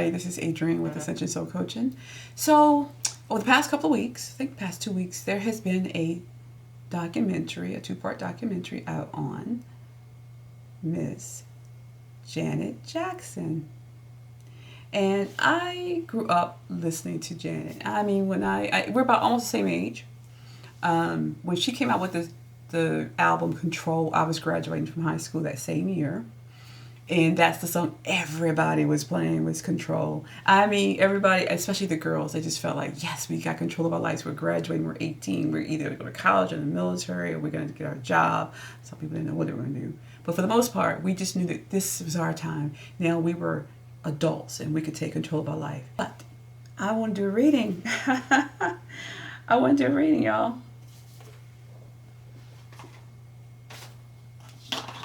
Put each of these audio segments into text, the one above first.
everybody. This is Adrienne with Ascension Soul Coaching. So, over the past couple of weeks, I think the past 2 weeks, there has been a documentary, a 2-part documentary out on Miss Janet Jackson. And I grew up listening to Janet. I mean, when we're about almost the same age. When she came out with the album Control, I was graduating from high school that same year. And that's the song everybody was playing, was Control. I mean, everybody, especially the girls, they just felt like, yes, we got control of our lives. We're graduating, we're 18. We're either going to go to college or the military, or we're going to get our job. Some people didn't know what they were going to do. But for the most part, we just knew that this was our time. Now we were adults and we could take control of our life. But I want to do a reading. I want to do a reading, y'all.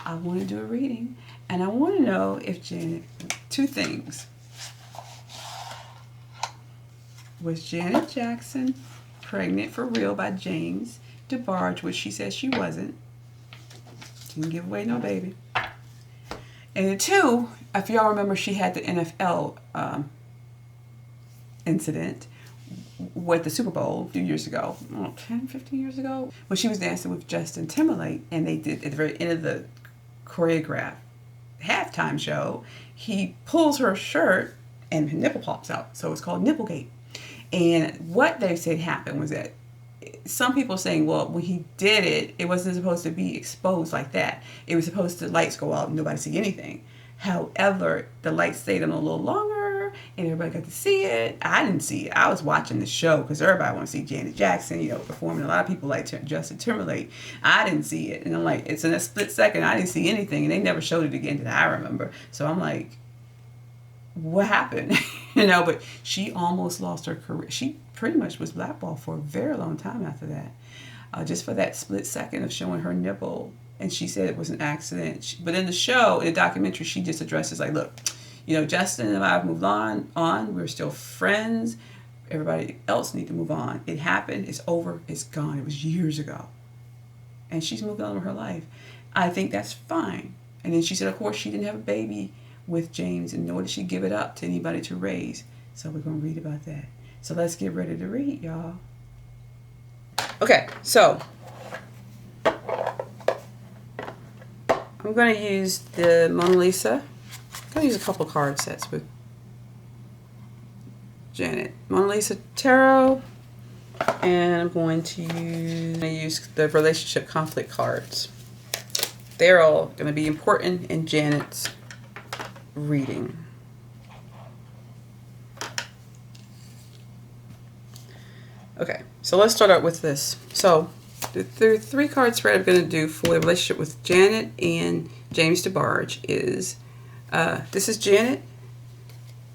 I want to do a reading. And I want to know if Janet, 2 things. Was Janet Jackson pregnant for real by James DeBarge, which she says she wasn't. Didn't give away no baby. And then 2, if y'all remember, she had the NFL incident with the Superbowl a few years ago, 10, 15 years ago, when she was dancing with Justin Timberlake, and they did, at the very end of the choreograph halftime show, he pulls her shirt and her nipple pops out. So it's called Nipplegate. And what they said happened was that some people saying, well, when he did it, it wasn't supposed to be exposed like that. It was supposed to, lights go out and nobody see anything. However, the lights stayed on a little longer and everybody got to see it. I didn't see it. I was watching the show because everybody wants to see Janet Jackson, performing. A lot of people like Justin Timberlake. I didn't see it. And I'm like, it's in a split second. I didn't see anything. And they never showed it again that I remember. So I'm like, what happened? But she almost lost her career. She pretty much was blackballed for a very long time after that. Just for that split second of showing her nipple. And she said it was an accident. But in the show, in the documentary, she just addresses like, look, Justin and I have moved on. We're still friends. Everybody else need to move on. It happened. It's over. It's gone. It was years ago. And she's moved on with her life. I think that's fine. And then she said, of course, she didn't have a baby with James, and nor did she give it up to anybody to raise. So we're going to read about that. So let's get ready to read, y'all. Okay, so I'm going to use the Mona Lisa. I'm going to use a couple card sets with Janet. Mona Lisa Tarot. And I'm going to use the relationship conflict cards. They're all going to be important in Janet's reading. Okay, so let's start out with this. So the 3-card spread I'm going to do for the relationship with Janet and James DeBarge is this is Janet,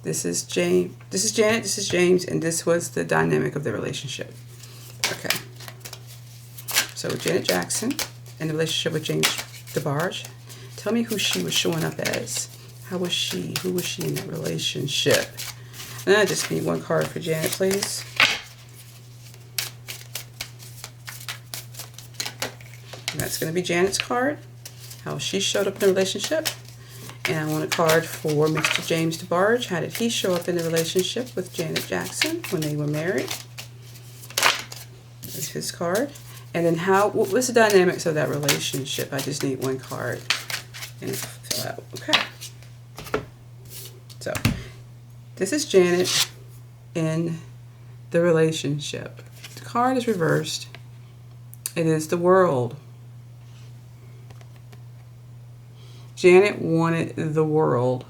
this is James, this is Janet, this is James, and this was the dynamic of the relationship. Okay, so Janet Jackson and the relationship with James DeBarge. Tell me who she was showing up as. How was she? Who was she in that relationship? And I just need 1 card for Janet, please. And that's going to be Janet's card. How she showed up in the relationship. And I want a card for Mr. James DeBarge. How did he show up in the relationship with Janet Jackson when they were married? That's his card. And then what was the dynamics of that relationship? I just need 1 card and fill out. Okay. So, this is Janet in the relationship. The card is reversed. It is the world. Janet wanted the world.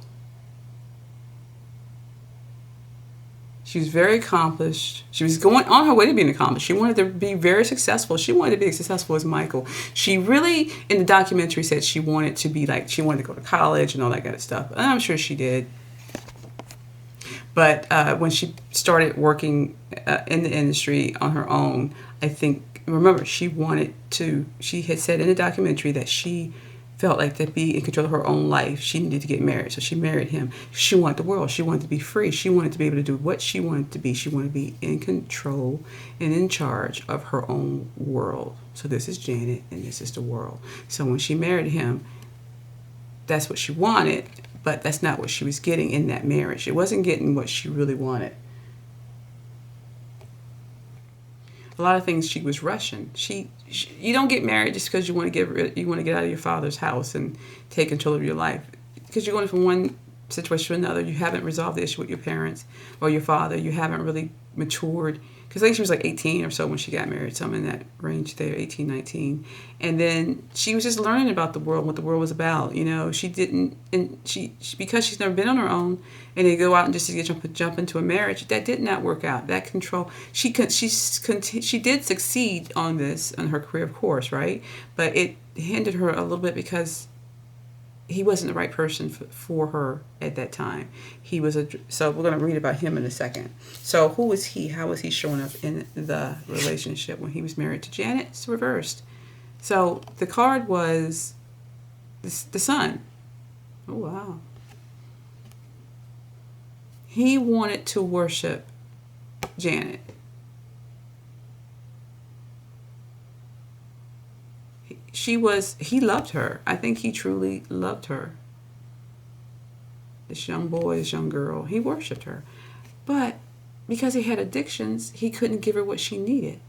She was very accomplished. She was going on her way to being accomplished. She wanted to be very successful. She wanted to be as successful as Michael. She really, in the documentary, said she wanted to be like, she wanted to go to college and all that kind of stuff. And I'm sure she did. But when she started working in the industry on her own, I think, remember, she had said in the documentary that she felt like to be in control of her own life, she needed to get married. So she married him. She wanted the world. She wanted to be free. She wanted to be able to do what she wanted to be. She wanted to be in control and in charge of her own world. So this is Janet and this is the world. So when she married him, that's what she wanted, But that's not what she was getting in that marriage. It wasn't getting what she really wanted. A lot of things she was rushing. You don't get married just because you want to get out of your father's house and take control of your life. Because you're going from one situation to another. You haven't resolved the issue with your parents or your father. You haven't really matured. Because I think she was like 18 or so when she got married, something in that range there, 18, 19. And then she was just learning about the world, what the world was about. You know, she didn't, and she because she's never been on her own, and they go out and just jump into a marriage, that did not work out. That control, she did succeed on this, on her career, of course, right? But it hindered her a little bit because he wasn't the right person for her at that time. So we're going to read about him in a second. So who was he? How was he showing up in the relationship when he was married to Janet? It's reversed. So the card was the son. Oh, wow. He wanted to worship Janet. He loved her. I think he truly loved her. This young boy, this young girl, he worshiped her. But because he had addictions, he couldn't give her what she needed.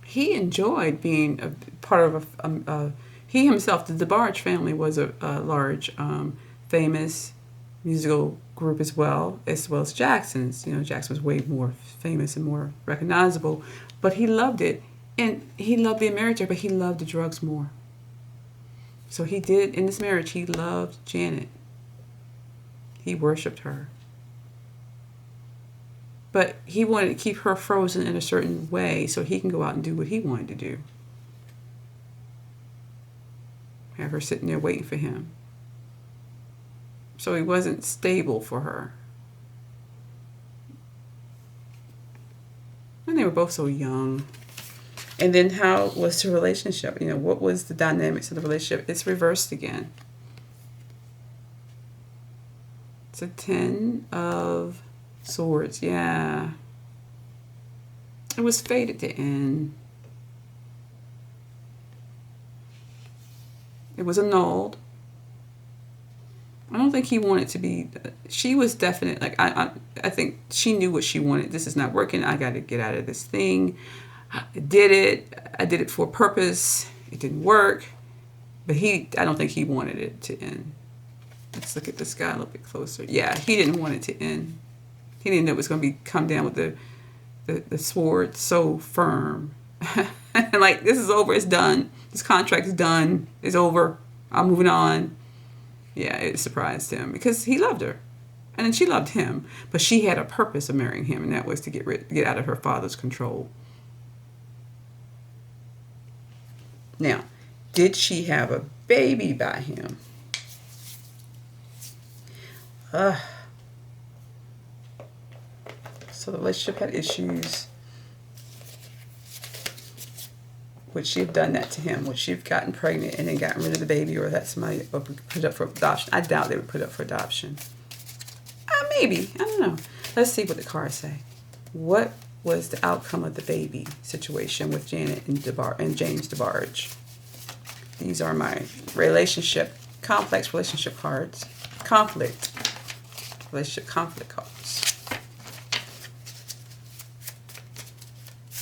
He enjoyed being a part of he himself, the DeBarge family was a large, famous musical group as well as Jackson's. You know, Jackson was way more famous and more recognizable, but he loved it. And he loved being married to her, but he loved the drugs more. So he did, in this marriage, he loved Janet. He worshiped her. But he wanted to keep her frozen in a certain way so he can go out and do what he wanted to do. Have her sitting there waiting for him. So he wasn't stable for her. And they were both so young. And then how was the relationship? You know, what was the dynamics of the relationship? It's reversed again. It's a 10 of Swords, yeah. It was fated to end. It was annulled. I don't think he wanted to be. She was definite. Like I think she knew what she wanted. This is not working. I got to get out of this thing. I did it. I did it for a purpose. It didn't work. But I don't think he wanted it to end. Let's look at this guy a little bit closer. Yeah, he didn't want it to end. He didn't know it was going to come down with the sword so firm. And like, this is over. It's done. This contract is done. It's over. I'm moving on. Yeah, it surprised him because he loved her. And then she loved him. But she had a purpose of marrying him, and that was to get out of her father's control. Now, did she have a baby by him? So the relationship had issues. Would she have done that to him? Would she have gotten pregnant and then gotten rid of the baby, or that somebody would put up for adoption? I doubt they would put up for adoption. Maybe. I don't know. Let's see what the cards say. What was the outcome of the baby situation with Janet and James DeBarge? These are my complex relationship cards. Relationship conflict cards.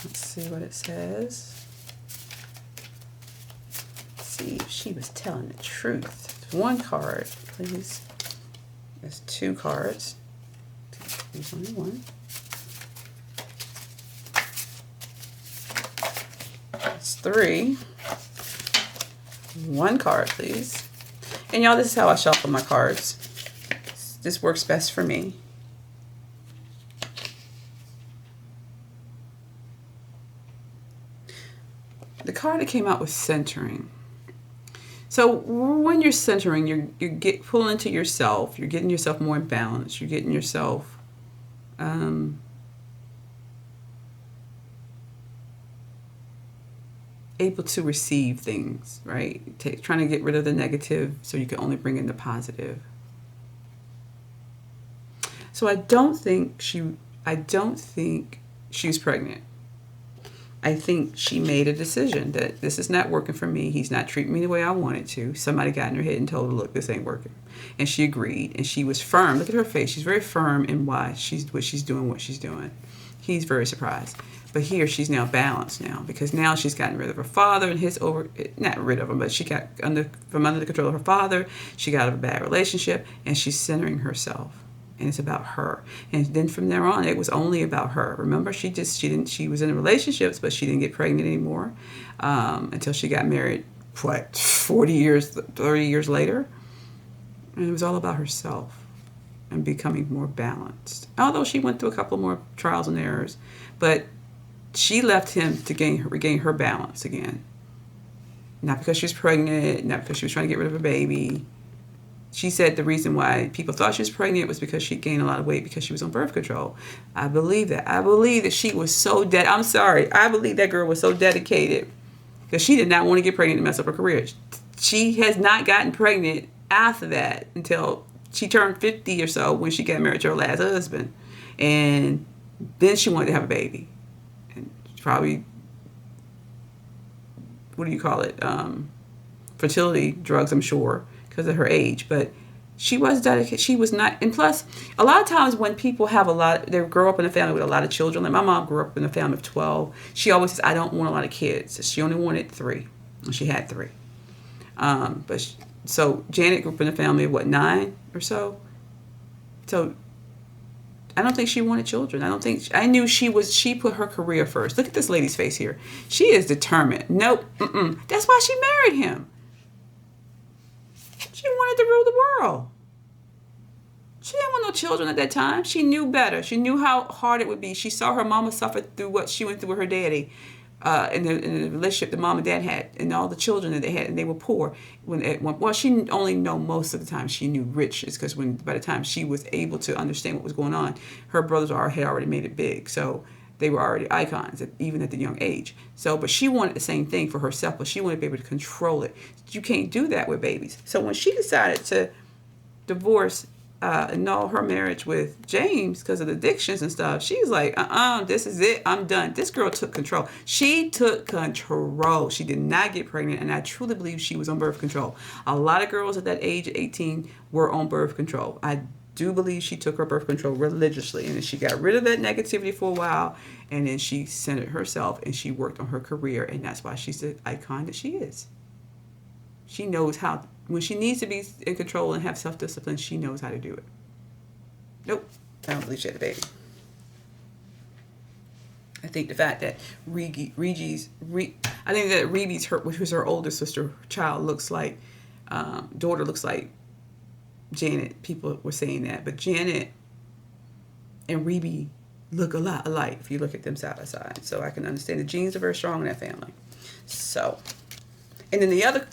Let's see what it says. Let's see if she was telling the truth. One card, please. There's two cards. There's only one. It's three. One card, please. And y'all, this is how I shuffle my cards. This works best for me. The card that came out was centering. So when you're centering, you're pulling into yourself. You're getting yourself more in balance. You're getting yourself able to receive things, right? Trying to get rid of the negative so you can only bring in the positive. So I don't think she was pregnant. I think she made a decision that this is not working for me. He's not treating me the way I wanted to. Somebody got in her head and told her, look, this ain't working. And she agreed. And she was firm. Look at her face. She's very firm in why she's doing what she's doing. He's very surprised. But here she's now balanced now, because now she's gotten rid of her father and not rid of him, but she got from under the control of her father. She got out of a bad relationship, and she's centering herself. And it's about her. And then from there on, it was only about her. Remember, she was in relationships, but she didn't get pregnant anymore until she got married, 30 years later. And it was all about herself and becoming more balanced. Although she went through a couple more trials and errors, but she left him to regain her balance again. Not because she was pregnant, not because she was trying to get rid of a baby. She said the reason why people thought she was pregnant was because she gained a lot of weight because she was on birth control. I believe that. I believe that she was so I'm sorry. I believe that girl was so dedicated because she did not want to get pregnant and mess up her career. She has not gotten pregnant after that until she turned 50 or so when she got married to her last husband. And then she wanted to have a baby. And probably, what do you call it? Fertility drugs, I'm sure, because of her age. But she was dedicated. She was not. And plus, a lot of times when people they grow up in a family with a lot of children. Like my mom grew up in a family of 12. She always says, I don't want a lot of kids. She only wanted 3. And she had 3. So Janet grew up in a family of 9 or so. So I don't think she wanted children. I knew she put her career first. Look at this lady's face here. She is determined. Nope. That's why she married him. She wanted to rule the world. She didn't want no children at that time. She knew better. She knew how hard it would be. She saw her mama suffer through what she went through with her daddy. In the relationship the mom and dad had, and all the children that they had, and they were poor. She only know most of the time she knew riches, because by the time she was able to understand what was going on, her brothers had already made it big, so they were already icons, even at the young age. So, but she wanted the same thing for herself, but she wanted to be able to control it. You can't do that with babies. So when she decided to divorce, annul her marriage with James because of the addictions and stuff, she's like, this is it. I'm done. This girl took control. She took control. She did not get pregnant, and I truly believe she was on birth control. A lot of girls at that age, 18, were on birth control. I do believe she took her birth control religiously, and then she got rid of that negativity for a while, and then she centered herself, and she worked on her career, and that's why she's the icon that she is. She knows how. When she needs to be in control and have self-discipline, she knows how to do it. Nope, I don't believe she had a baby. I think the fact that Reggie's, which was her older sister, daughter looks like Janet. People were saying that, but Janet and Rebbie look a lot alike if you look at them side by side. So I can understand the genes are very strong in that family. So, and then the other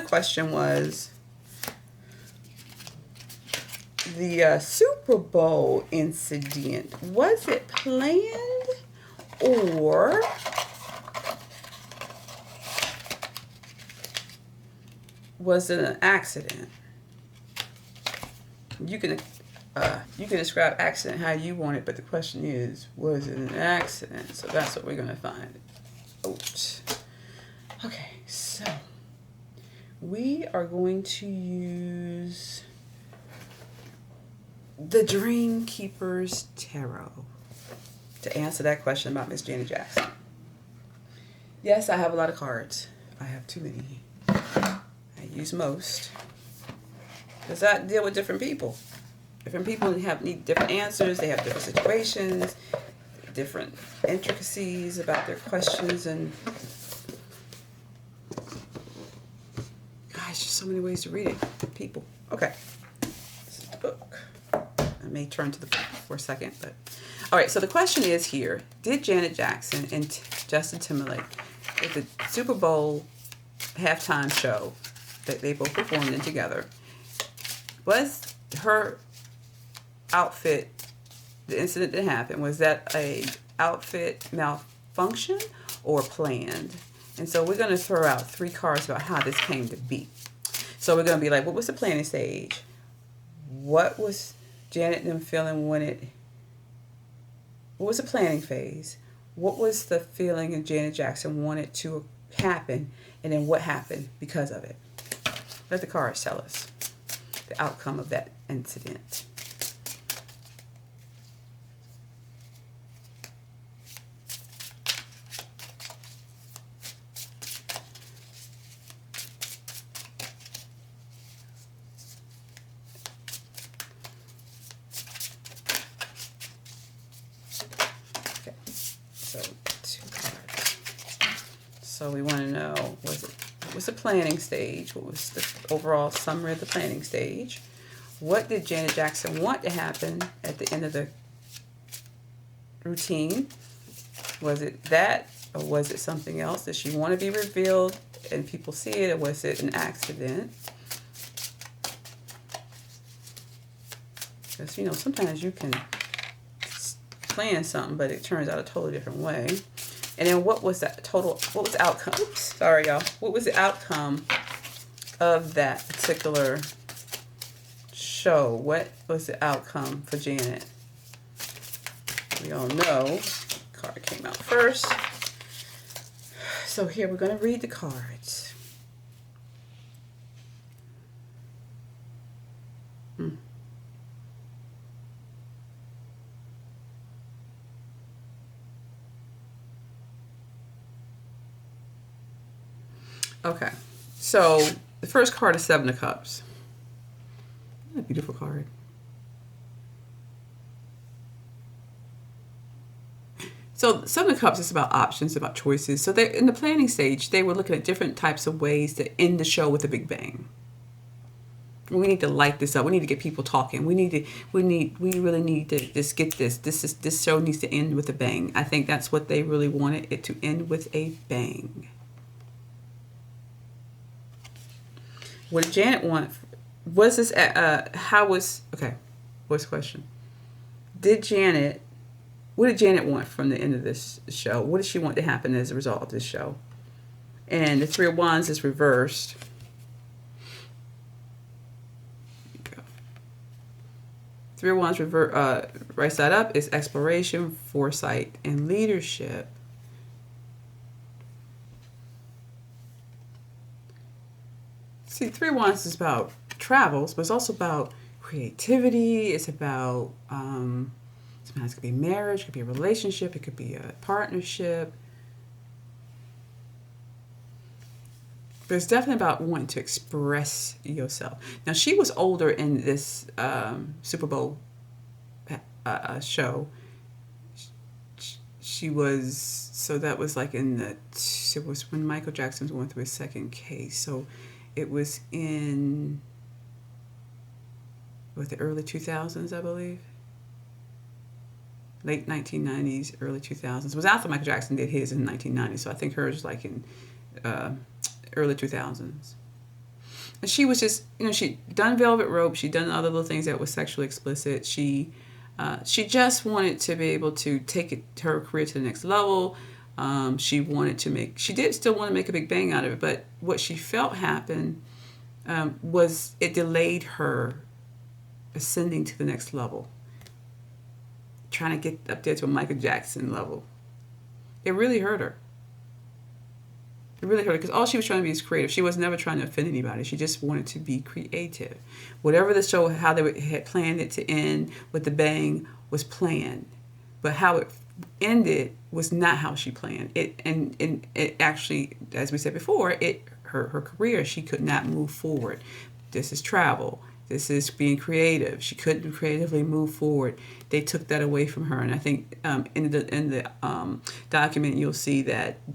question was the Super Bowl incident. Was it planned or was it an accident? You can describe accident how you want it, but the question is, was it an accident? So that's what we're going to find out. Okay, so we are going to use the Dream Keeper's Tarot to answer that question about Miss Janet Jackson. Yes, I have a lot of cards. I have too many. I use most because I deal with different people. Different people need different answers. They have different situations, different intricacies about their questions, and gosh, just so many ways to read it. People. Okay. This is the book. I may turn to the book for a second, but all right. So the question is here: did Janet Jackson and Justin Timberlake at the Super Bowl halftime show that they both performed in together, was her outfit, the incident that happened, was that a outfit malfunction or planned? And so we're going to throw out 3 cards about how this came to be. So we're going to be like, what was the planning stage? What was Janet and them feeling what was the planning phase? What was the feeling that Janet Jackson wanted to happen, and then what happened because of it? Let the cards tell us the outcome of that incident. Okay, so 2 cards. So we want to know, what was the planning stage? What was the overall summary of the planning stage? What did Janet Jackson want to happen at the end of the routine? Was it that, or was it something else? Did she want to be revealed and people see it, or was it an accident? Because, you know, sometimes you can plan something, but it turns out a totally different way. And then what was the outcome? Oops, sorry, y'all. What was the outcome of that particular show? What was the outcome for Janet? We all know the card came out first. So here we're going to read the cards. Okay, so the first card is 7 of Cups. A beautiful card. So 7 of Cups is about options, about choices. So they, in the planning stage, they were looking at different types of ways to end the show with a big bang. We need to light this up. We need to get people talking. We really need to just get this. This show needs to end with a bang. I think that's what they really wanted, it to end with a bang. What did Janet want? Was this, okay, what's the question? What did Janet want from the end of this show? What did she want to happen as a result of this show? And the 3 of Wands is reversed. There you go. 3 of Wands right side up is exploration, foresight, and leadership. See, 3 of Wands is about travels, but it's also about creativity. It's about, sometimes it could be marriage, it could be a relationship, it could be a partnership. But it's definitely about wanting to express yourself. Now, she was older in this Superbowl show. She was, so that was like it was when Michael Jackson was going through his second case. So it was in, the early 2000s, I believe. Late 1990s, early 2000s. It was after Michael Jackson did his in 1990, so I think hers was like in early 2000s. And she was just, she'd done Velvet Rope, she'd done other little things that were sexually explicit. She just wanted to be able to take her career to the next level. She did still want to make a big bang out of it, but what she felt happened was it delayed her ascending to the next level. Trying to get up there to a Michael Jackson level. It really hurt her. It really hurt her because all she was trying to be is creative. She was never trying to offend anybody. She just wanted to be creative. Whatever the show, how they had planned it to end with the bang was planned. But how it ended was not how she planned it, and it actually, as we said before, her career, she could not move forward. This is travel. This is being creative. She couldn't creatively move forward. They took that away from her, and I think in the documentary you'll see that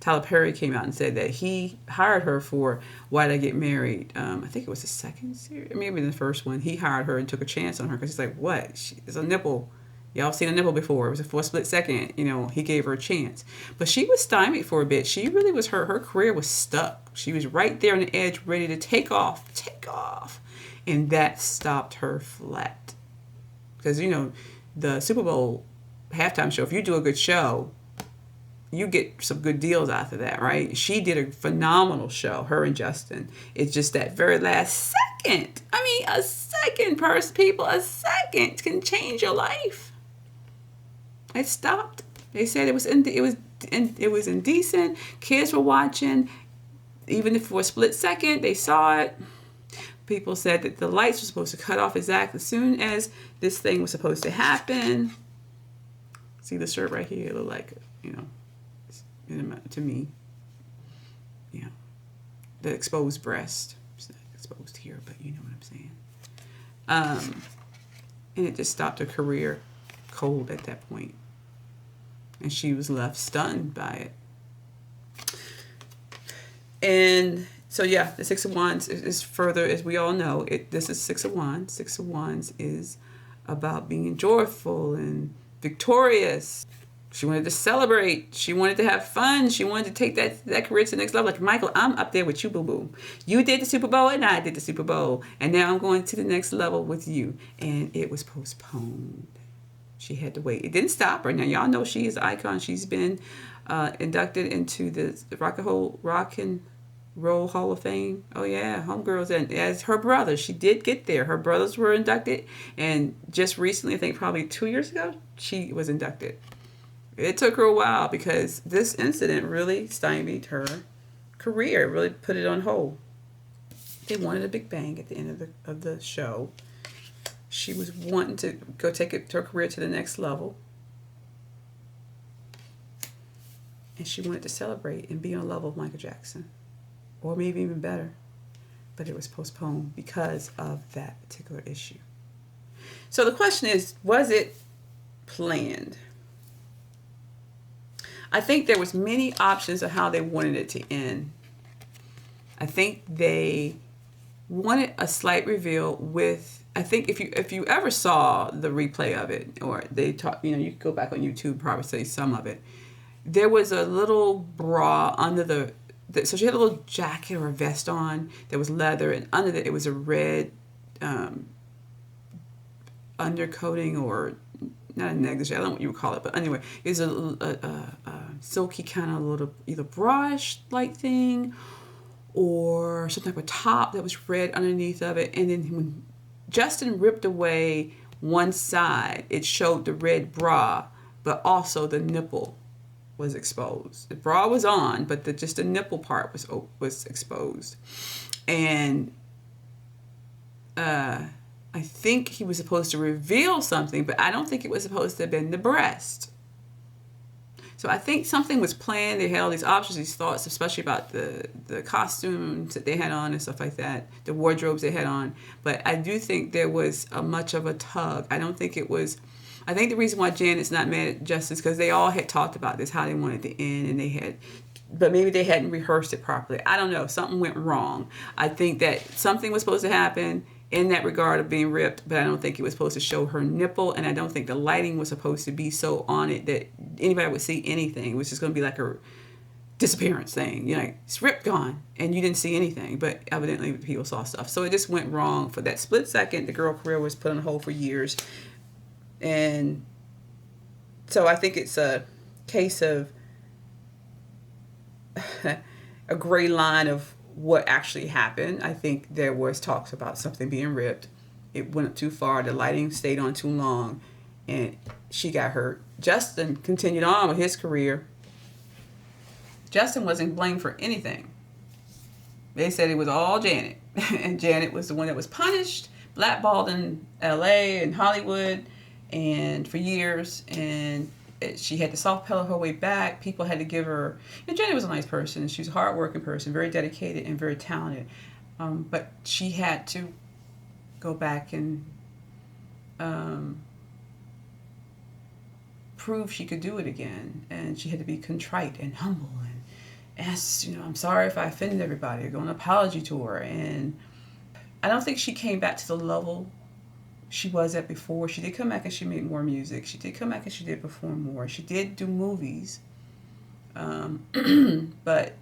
Tyler Perry came out and said that he hired her for Why Did I Get Married? I think it was the second series, maybe the first one. He hired her and took a chance on her because he's like, what? It's a nipple. Y'all seen a nipple before. It was for a split second. He gave her a chance. But she was stymied for a bit. She really was, her career was stuck. She was right there on the edge, ready to take off. And that stopped her flat. Because, the Super Bowl halftime show, if you do a good show, you get some good deals after that, right? She did a phenomenal show, her and Justin. It's just that very last second. I mean, a second can change your life. It stopped. They said it was indecent. Kids were watching. Even if for a split second they saw it. People said that the lights were supposed to cut off exactly as soon as this thing was supposed to happen. See the shirt right here? It looked like, to me, the exposed breast. It's not exposed here, but you know what I'm saying. And it just stopped her career cold at that point. And she was left stunned by it. And so, the Six of Wands is further, as we all know, this is Six of Wands. Six of Wands is about being joyful and victorious. She wanted to celebrate. She wanted to have fun. She wanted to take that career to the next level. Like, Michael, I'm up there with you, boo-boo. You did the Super Bowl and I did the Super Bowl. And now I'm going to the next level with you. And it was postponed. She had to wait. It didn't stop her. Now, y'all know she is an icon. She's been inducted into the Rock and Roll Hall of Fame. Oh, yeah. Homegirls. And as her brothers, she did get there. Her brothers were inducted. And just recently, I think probably 2 years ago, she was inducted. It took her a while because this incident really stymied her career, really put it on hold. They wanted a big bang at the end of the show. She was wanting to go take her career to the next level. And she wanted to celebrate and be on a level of Michael Jackson. Or maybe even better. But it was postponed because of that particular issue. So the question is, was it planned? I think there was many options of how they wanted it to end. I think they wanted a slight reveal with, I think if you ever saw the replay of it, or they talk, you could go back on YouTube, probably see some of it. There was a little bra under so she had a little jacket or a vest on that was leather, and under that it was a red undercoating, or not a negligee, I don't know what you would call it, but anyway, it's a silky kind of little either bra-ish like thing, or some type of top that was red underneath of it. And then when Justin ripped away one side, it showed the red bra, but also the nipple was exposed. The bra was on, but just the nipple part was exposed. And I think he was supposed to reveal something, but I don't think it was supposed to have been the breast. So I think something was planned. They had all these options, these thoughts, especially about the costumes that they had on and stuff like that, the wardrobes they had on. But I do think there was much of a tug. I think the reason why Janet's not mad at Justin is because they all had talked about this, how they wanted to end, but maybe they hadn't rehearsed it properly. I don't know. Something went wrong. I think that something was supposed to happen in that regard of being ripped, but I don't think it was supposed to show her nipple, and I don't think the lighting was supposed to be so on it that anybody would see anything. It was just going to be like a disappearance thing. It's ripped, gone, and you didn't see anything, but evidently people saw stuff. So it just went wrong for that split second. The girl career was put on hold for years, and so I think it's a case of a gray line of what actually happened. I think there was talks about something being ripped. It went too far. The lighting stayed on too long, and she got hurt. Justin continued on with his career. Justin wasn't blamed for anything. They said it was all Janet, and Janet was the one that was punished, blackballed in LA and Hollywood, and for years, and she had to soft pedal her way back. People had to give her, and Janet was a nice person. She was a hardworking person, very dedicated and very talented. But she had to go back and prove she could do it again. And she had to be contrite and humble and ask, I'm sorry if I offended everybody, or go on an apology tour. And I don't think she came back to the level she was at before. She did come back and she made more music. She did come back and she did perform more. She did do movies. But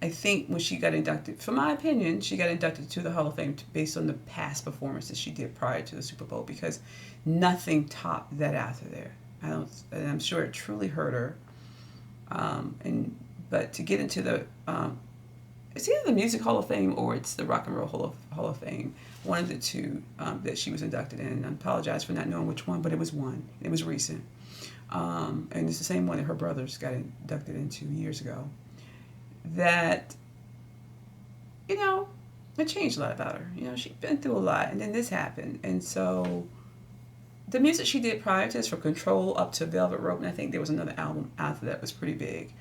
I think when she got inducted, for my opinion, she got inducted to the Hall of Fame based on the past performances she did prior to the Super Bowl, because nothing topped that after there. And I'm sure it truly hurt her. But to get into the, it's either the Music Hall of Fame or it's the Rock and Roll Hall of Fame. One of the two that she was inducted in. I apologize for not knowing which one, but it was one. It was recent. and it's the same one that her brothers got inducted into years ago, that, you know, it changed a lot about her. You know, she'd been through a lot, and then this happened. And so the music she did prior to this, from Control up to Velvet Rope, and I think there was another album after that was pretty big,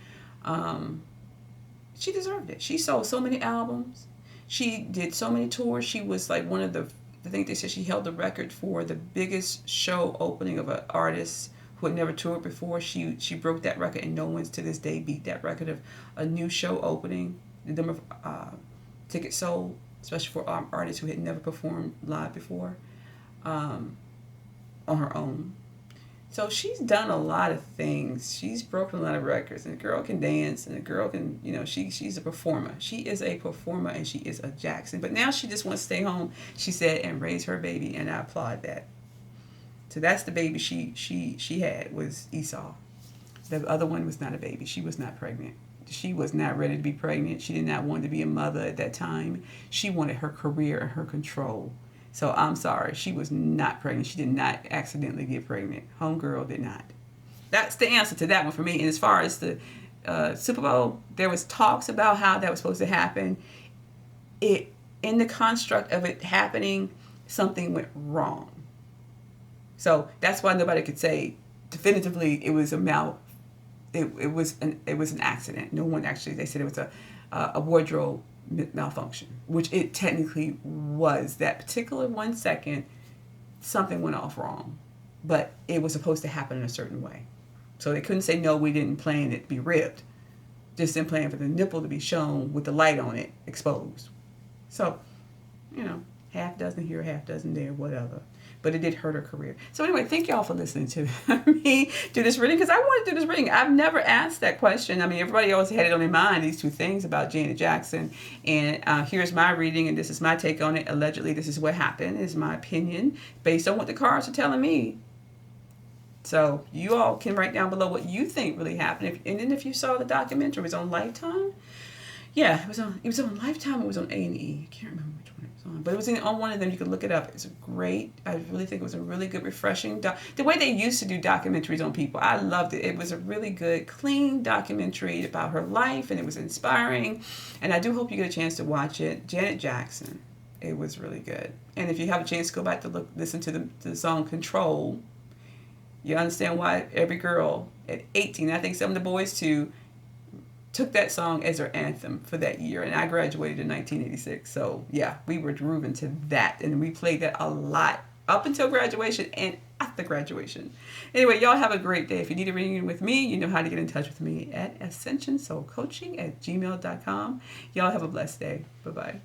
she deserved it. She sold so many albums. She did so many tours. She was like one of the, I think they said she held the record for the biggest show opening of an artist who had never toured before. She broke that record, and no one's to this day beat that record of a new show opening. The number of tickets sold, especially for artists who had never performed live before, on her own. So she's done a lot of things. She's broken a lot of records, and the girl can dance, and the girl can, you know, she's a performer. She is a performer, and she is a Jackson. But now she just wants to stay home, she said, and raise her baby, and I applaud that. So that's the baby she had, was Esau. The other one was not a baby. She was not pregnant. She was not ready to be pregnant. She did not want to be a mother at that time. She wanted her career and her control. So I'm sorry, she was not pregnant. She did not accidentally get pregnant. Homegirl did not. That's the answer to that one for me. And as far as the Super Bowl, there was talks about how that was supposed to happen. In the construct of it happening, something went wrong. So that's why nobody could say definitively it was it was an accident. No one actually, they said it was a wardrobe malfunction, which it technically was. That particular 1 second, something went off wrong, but it was supposed to happen in a certain way. So they couldn't say, no, we didn't plan it to be ripped. Just didn't plan for the nipple to be shown with the light on it exposed. So, you know, half dozen here, half dozen there, whatever. But it did hurt her career. So anyway, thank y'all for listening to me do this reading, because I want to do this reading. I've never asked that question. I mean, everybody always had it on their mind, these two things about Janet Jackson. And here's my reading, and this is my take on it. Allegedly, this is what happened, is my opinion, based on what the cards are telling me. So you all can write down below what you think really happened. And then if you saw the documentary, it was on Lifetime. Yeah, it was on Lifetime. It was on A&E. I can't remember which one it was on, but it was on one of them. You can look it up. It's great. I really think it was a really good, refreshing. The way they used to do documentaries on people, I loved it. It was a really good, clean documentary about her life, and it was inspiring. And I do hope you get a chance to watch it. Janet Jackson. It was really good. And if you have a chance to go back to listen to the song Control, you understand why every girl at 18, I think some of the boys too, took that song as their anthem for that year. And I graduated in 1986. So yeah, we were grooving to that. And we played that a lot up until graduation and after graduation. Anyway, y'all have a great day. If you need a reading with me, you know how to get in touch with me at Ascension Soul Coaching at gmail.com. Y'all have a blessed day. Bye-bye.